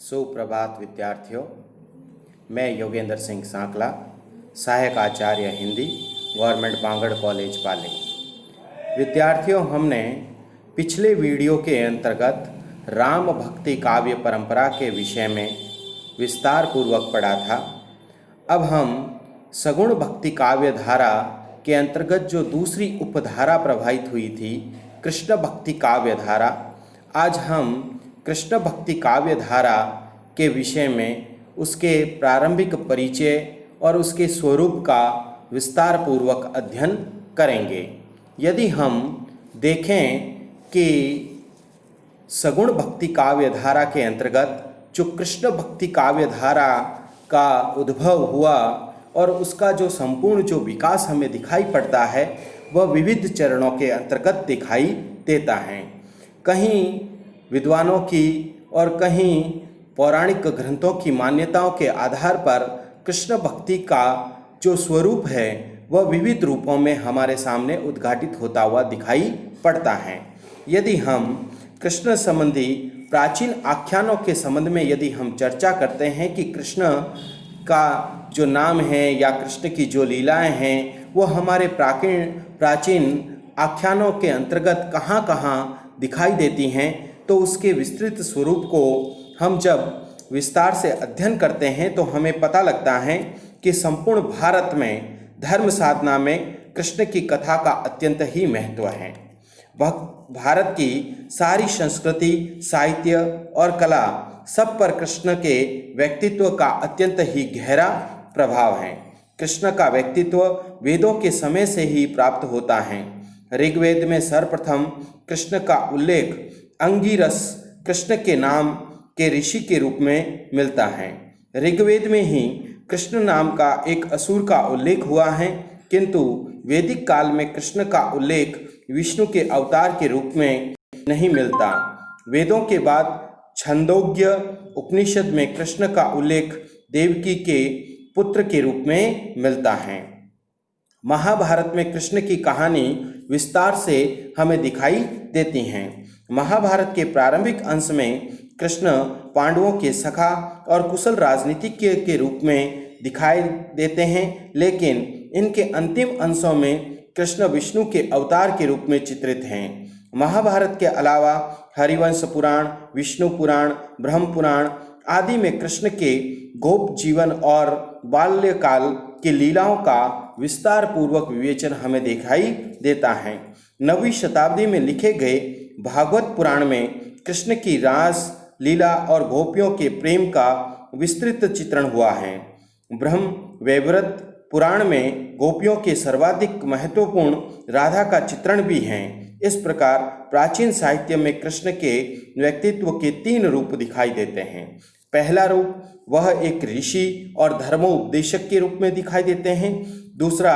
सुप्रभात विद्यार्थियों, मैं योगेंद्र सिंह सांकला, सहायक आचार्य हिंदी, गवर्नमेंट बांगड़ कॉलेज पाली। विद्यार्थियों, हमने पिछले वीडियो के अंतर्गत राम भक्ति काव्य परंपरा के विषय में विस्तार पूर्वक पढ़ा था। अब हम सगुण भक्ति काव्य धारा के अंतर्गत जो दूसरी उपधारा प्रभावित हुई थी, कृष्ण भक्ति काव्य धारा, आज हम कृष्ण भक्ति काव्य धारा के विषय में उसके प्रारंभिक परिचय और उसके स्वरूप का विस्तार पूर्वक अध्ययन करेंगे। यदि हम देखें कि सगुण भक्ति काव्य धारा के अंतर्गत जो कृष्ण भक्ति काव्य धारा का उद्भव हुआ और उसका जो संपूर्ण जो विकास हमें दिखाई पड़ता है, वह विविध चरणों के अंतर्गत दिखाई देता है। कहीं विद्वानों की और कहीं पौराणिक ग्रंथों की मान्यताओं के आधार पर कृष्ण भक्ति का जो स्वरूप है वह विविध रूपों में हमारे सामने उद्घाटित होता हुआ दिखाई पड़ता है। यदि हम कृष्ण संबंधी प्राचीन आख्यानों के संबंध में यदि हम चर्चा करते हैं कि कृष्ण का जो नाम है या कृष्ण की जो लीलाएं हैं वो हमारे प्राचीन आख्यानों के अंतर्गत कहाँ कहाँ दिखाई देती हैं, तो उसके विस्तृत स्वरूप को हम जब विस्तार से अध्ययन करते हैं तो हमें पता लगता है कि संपूर्ण भारत में धर्म साधना में कृष्ण की कथा का अत्यंत ही महत्व है। भारत की सारी संस्कृति, साहित्य और कला सब पर कृष्ण के व्यक्तित्व का अत्यंत ही गहरा प्रभाव है। कृष्ण का व्यक्तित्व वेदों के समय से ही प्राप्त होता है। ऋग्वेद में सर्वप्रथम कृष्ण का उल्लेख अंगिरस कृष्ण के नाम के ऋषि के रूप में मिलता है। ऋग्वेद में ही कृष्ण नाम का एक असुर का उल्लेख हुआ है, किंतु वैदिक काल में कृष्ण का उल्लेख विष्णु के अवतार के रूप में नहीं मिलता। वेदों के बाद छंदोग्य उपनिषद में कृष्ण का उल्लेख देवकी के पुत्र के रूप में मिलता है। महाभारत में कृष्ण की कहानी विस्तार से हमें दिखाई देती हैं। महाभारत के प्रारंभिक अंश में कृष्ण पांडवों के सखा और कुशल राजनीतिज्ञ के रूप में दिखाई देते हैं, लेकिन इनके अंतिम अंशों में कृष्ण विष्णु के अवतार के रूप में चित्रित हैं। महाभारत के अलावा हरिवंश पुराण, विष्णु पुराण, ब्रह्म पुराण आदि में कृष्ण के गोप जीवन और बाल्यकाल की लीलाओं का विस्तार पूर्वक विवेचन हमें दिखाई देता है। 9वीं शताब्दी में लिखे गए भागवत पुराण में कृष्ण की रास लीला और गोपियों के प्रेम का विस्तृत चित्रण हुआ है। ब्रह्म वैवर्त पुराण में गोपियों के सर्वाधिक महत्वपूर्ण राधा का चित्रण भी है। इस प्रकार प्राचीन साहित्य में कृष्ण के व्यक्तित्व के 3 रूप दिखाई देते हैं। पहला रूप वह एक ऋषि और धर्मोपदेशक के रूप में दिखाई देते हैं। दूसरा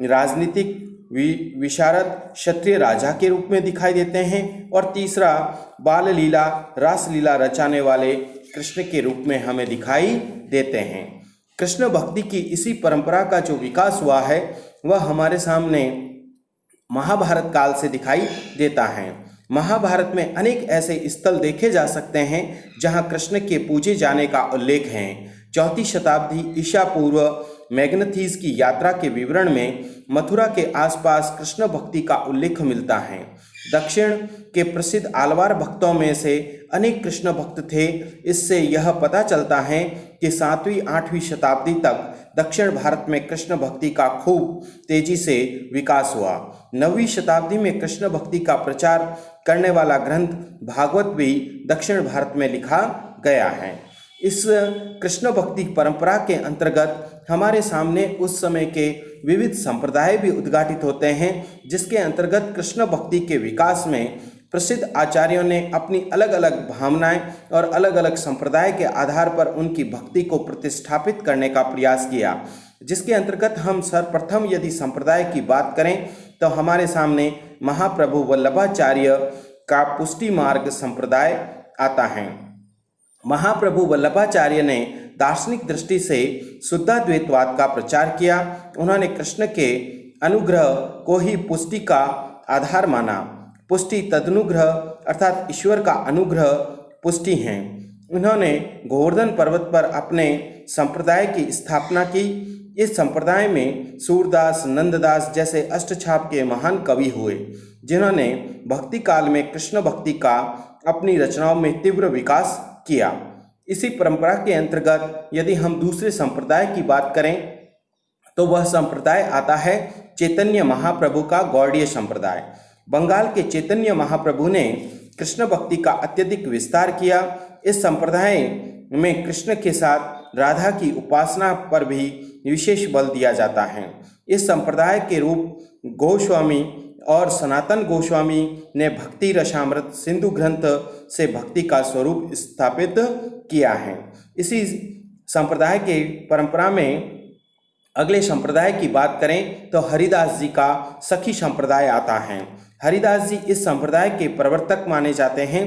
राजनीतिक विशारद क्षत्रिय राजा के रूप में दिखाई देते हैं। और तीसरा बाल लीला रास लीला रचाने वाले कृष्ण के रूप में हमें दिखाई देते हैं। कृष्ण भक्ति की इसी परंपरा का जो विकास हुआ है वह हमारे सामने महाभारत काल से दिखाई देता है। महाभारत में अनेक ऐसे स्थल देखे जा सकते हैं जहां कृष्ण के पूजे जाने का उल्लेख है। 4वीं शताब्दी ईसा पूर्व मैग्नथीज की यात्रा के विवरण में मथुरा के आसपास कृष्ण भक्ति का उल्लेख मिलता है। दक्षिण के प्रसिद्ध आलवार भक्तों में से अनेक कृष्ण भक्त थे। इससे यह पता चलता है कि 7वीं 8वीं शताब्दी तक दक्षिण भारत में कृष्ण भक्ति का खूब तेजी से विकास हुआ। 9वीं शताब्दी में कृष्ण भक्ति का प्रचार करने वाला ग्रंथ भागवत भी दक्षिण भारत में लिखा गया है। इस कृष्ण भक्ति परंपरा के अंतर्गत हमारे सामने उस समय के विविध संप्रदाय भी उद्घाटित होते हैं, जिसके अंतर्गत कृष्ण भक्ति के विकास में प्रसिद्ध आचार्यों ने अपनी अलग अलग भावनाएं और अलग अलग संप्रदाय के आधार पर उनकी भक्ति को प्रतिष्ठापित करने का प्रयास किया। जिसके अंतर्गत हम सर्वप्रथम यदि संप्रदाय की बात करें तो हमारे सामने महाप्रभु वल्लभाचार्य का पुष्टि मार्ग संप्रदाय आता है। महाप्रभु वल्लभाचार्य ने दार्शनिक दृष्टि से शुद्धाद्वैतवाद का प्रचार किया। उन्होंने कृष्ण के अनुग्रह को ही पुष्टि का आधार माना। पुष्टि तदनुग्रह अर्थात ईश्वर का अनुग्रह पुष्टि हैं। उन्होंने गोवर्धन पर्वत पर अपने संप्रदाय की स्थापना की। इस संप्रदाय में सूरदास, नंददास जैसे अष्टछाप के महान कवि हुए, जिन्होंने भक्ति काल में कृष्ण भक्ति का अपनी रचनाओं में तीव्र विकास किया। इसी परंपरा के अंतर्गत यदि हम दूसरे संप्रदाय की बात करें तो वह संप्रदाय आता है चैतन्य महाप्रभु का गौड़ीय संप्रदाय। बंगाल के चैतन्य महाप्रभु ने कृष्ण भक्ति का अत्यधिक विस्तार किया। इस संप्रदाय में कृष्ण के साथ राधा की उपासना पर भी विशेष बल दिया जाता है। इस संप्रदाय के रूप गोस्वामी और सनातन गोस्वामी ने भक्ति रसामृत सिंधु ग्रंथ से भक्ति का स्वरूप स्थापित किया है। इसी संप्रदाय के परंपरा में अगले संप्रदाय की बात करें तो हरिदास जी का सखी संप्रदाय आता है। हरिदास जी इस संप्रदाय के प्रवर्तक माने जाते हैं।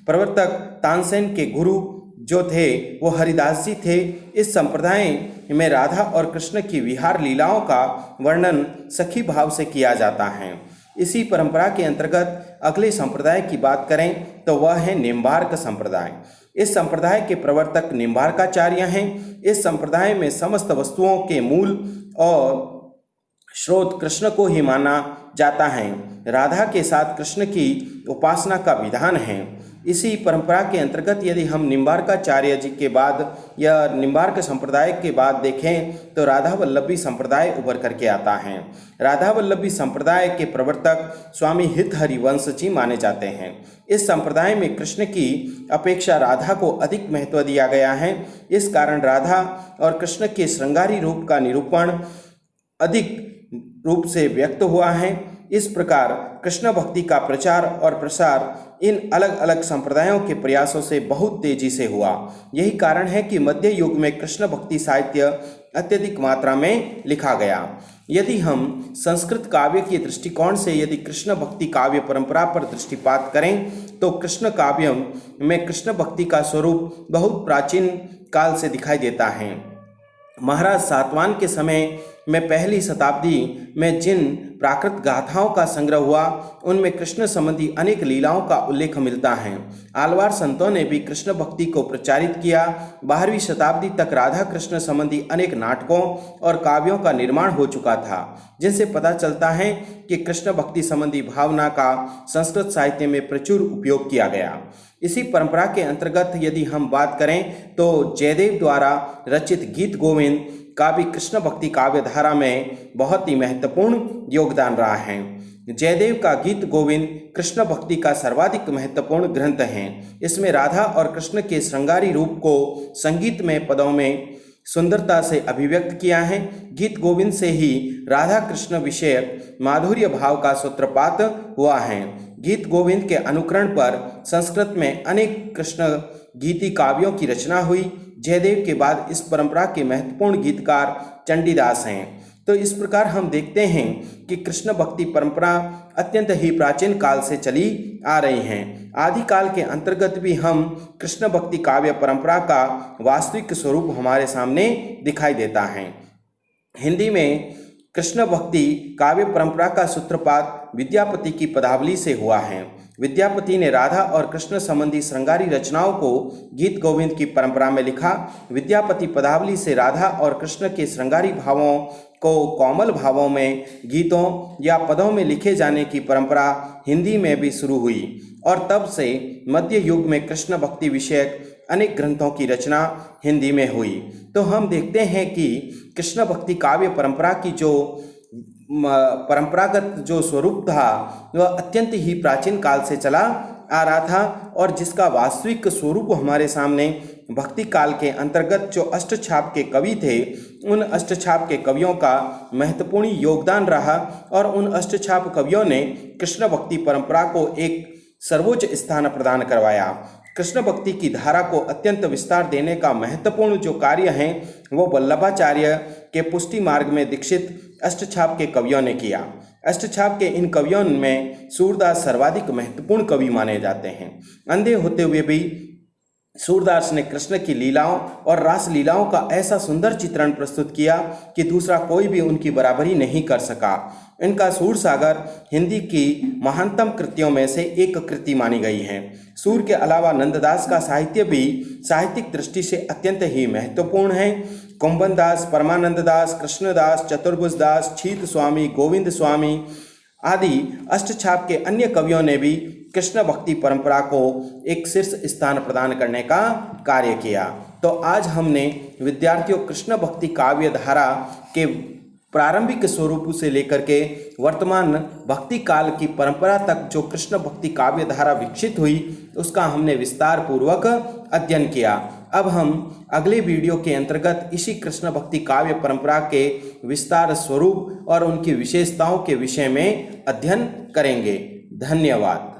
प्रवर्तक तानसेन के गुरु जो थे वो हरिदास जी थे। इस संप्रदाय में राधा और कृष्ण की विहार लीलाओं का वर्णन सखी भाव से किया जाता है। इसी परंपरा के अंतर्गत अगले संप्रदाय की बात करें तो वह है निम्बार्क संप्रदाय। इस संप्रदाय के प्रवर्तक निम्बार्काचार्य हैं। इस संप्रदाय में समस्त वस्तुओं के मूल और स्रोत कृष्ण को ही माना जाता है। राधा के साथ कृष्ण की उपासना का विधान है। इसी परंपरा के अंतर्गत यदि हम निम्बार्काचार्य जी के बाद या निम्बार्क संप्रदाय के बाद देखें तो राधा वल्लभी संप्रदाय उभर करके आता है। राधा वल्लभी संप्रदाय के प्रवर्तक स्वामी हित हरिवंश जी माने जाते हैं। इस संप्रदाय में कृष्ण की अपेक्षा राधा को अधिक महत्व दिया गया है। इस कारण राधा और कृष्ण के श्रृंगारी रूप का निरूपण अधिक रूप से व्यक्त हुआ है। इस प्रकार कृष्ण भक्ति का प्रचार और प्रसार इन अलग अलग संप्रदायों के प्रयासों से बहुत तेजी से हुआ। यही कारण है कि मध्य युग में कृष्ण भक्ति साहित्य अत्यधिक मात्रा में लिखा गया। यदि हम संस्कृत काव्य के दृष्टिकोण से यदि कृष्ण भक्ति काव्य परंपरा पर दृष्टिपात करें तो कृष्ण काव्य में कृष्ण भक्ति का स्वरूप बहुत प्राचीन काल से दिखाई देता है। महाराज सातवाहन के समय में पहली शताब्दी में जिन प्राकृत गाथाओं का संग्रह हुआ उनमें कृष्ण संबंधी अनेक लीलाओं का उल्लेख मिलता है। आलवार संतों ने भी कृष्ण भक्ति को प्रचारित किया। 12वीं शताब्दी तक राधा कृष्ण संबंधी अनेक नाटकों और काव्यों का निर्माण हो चुका था, जिनसे पता चलता है कि कृष्ण भक्ति संबंधी भावना का संस्कृत साहित्य में प्रचुर उपयोग किया गया। इसी परंपरा के अंतर्गत यदि हम बात करें तो जयदेव द्वारा रचित गीत गोविंद का भी कृष्ण भक्ति काव्य धारा में बहुत ही महत्वपूर्ण योगदान रहा है। जयदेव का गीत गोविंद कृष्ण भक्ति का सर्वाधिक महत्वपूर्ण ग्रंथ है। इसमें राधा और कृष्ण के श्रृंगारी रूप को संगीतमय पदों में सुंदरता से अभिव्यक्त किया है। गीत गोविंद से ही राधा कृष्ण विषयक माधुर्य भाव का सूत्रपात हुआ है। गीत गोविंद के अनुकरण पर संस्कृत में अनेक कृष्ण गीति काव्यों की रचना हुई। जयदेव के बाद इस परंपरा के महत्वपूर्ण गीतकार चंडीदास हैं। तो इस प्रकार हम देखते हैं कि कृष्ण भक्ति परंपरा अत्यंत ही प्राचीन काल से चली आ रही हैं। आदिकाल के अंतर्गत भी हम कृष्ण भक्ति काव्य परंपरा का वास्तविक स्वरूप हमारे सामने दिखाई देता है। हिंदी में कृष्ण भक्ति काव्य परंपरा का सूत्रपात विद्यापति की पदावली से हुआ है। विद्यापति ने राधा और कृष्ण संबंधी श्रृंगारी रचनाओं को गीत गोविंद की परंपरा में लिखा। विद्यापति पदावली से राधा और कृष्ण के श्रृंगारी भावों को कोमल भावों में गीतों या पदों में लिखे जाने की परंपरा हिंदी में भी शुरू हुई और तब से मध्य युग में कृष्ण भक्ति विषयक अनेक ग्रंथों की रचना हिंदी में हुई। तो हम देखते हैं कि कृष्ण भक्ति काव्य परंपरा की जो परंपरागत जो स्वरूप था वह अत्यंत ही प्राचीन काल से चला आ रहा था और जिसका वास्तविक स्वरूप हमारे सामने भक्ति काल के अंतर्गत जो अष्टछाप के कवि थे उन अष्टछाप के कवियों का महत्वपूर्ण योगदान रहा और उन अष्टछाप कवियों ने कृष्ण भक्ति परंपरा को एक सर्वोच्च स्थान प्रदान करवाया। कृष्ण भक्ति की धारा को अत्यंत विस्तार देने का महत्वपूर्ण जो कार्य है वो वल्लभाचार्य के पुष्टि मार्ग में दीक्षित अष्टछाप के कवियों ने किया। अष्टछाप के इन कवियों में सूरदास सर्वाधिक महत्वपूर्ण कवि माने जाते हैं। अंधे होते हुए भी सूरदास ने कृष्ण की लीलाओं और रास लीलाओं का ऐसा सुंदर चित्रण प्रस्तुत किया कि दूसरा कोई भी उनकी बराबरी नहीं कर सका। इनका सूरसागर हिंदी की महानतम कृतियों में से एक कृति मानी गई है। सूर के अलावा नंददास का साहित्य भी साहित्यिक दृष्टि से अत्यंत ही महत्वपूर्ण है। कुंभन दास, परमानंद दास, कृष्णदास, चतुर्भुज दास, छीत स्वामी, गोविंद स्वामी आदि अष्टछाप के अन्य कवियों ने भी कृष्ण भक्ति परंपरा को एक शीर्ष स्थान प्रदान करने का कार्य किया। तो आज हमने विद्यार्थियों कृष्ण भक्ति काव्य धारा के प्रारंभिक स्वरूप से लेकर के वर्तमान भक्ति काल की परंपरा तक जो कृष्ण भक्ति काव्य धारा विकसित हुई उसका हमने विस्तार पूर्वक अध्ययन किया। अब हम अगले वीडियो के अंतर्गत इसी कृष्ण भक्ति काव्य परंपरा के विस्तार स्वरूप और उनकी विशेषताओं के विषय में अध्ययन करेंगे। धन्यवाद।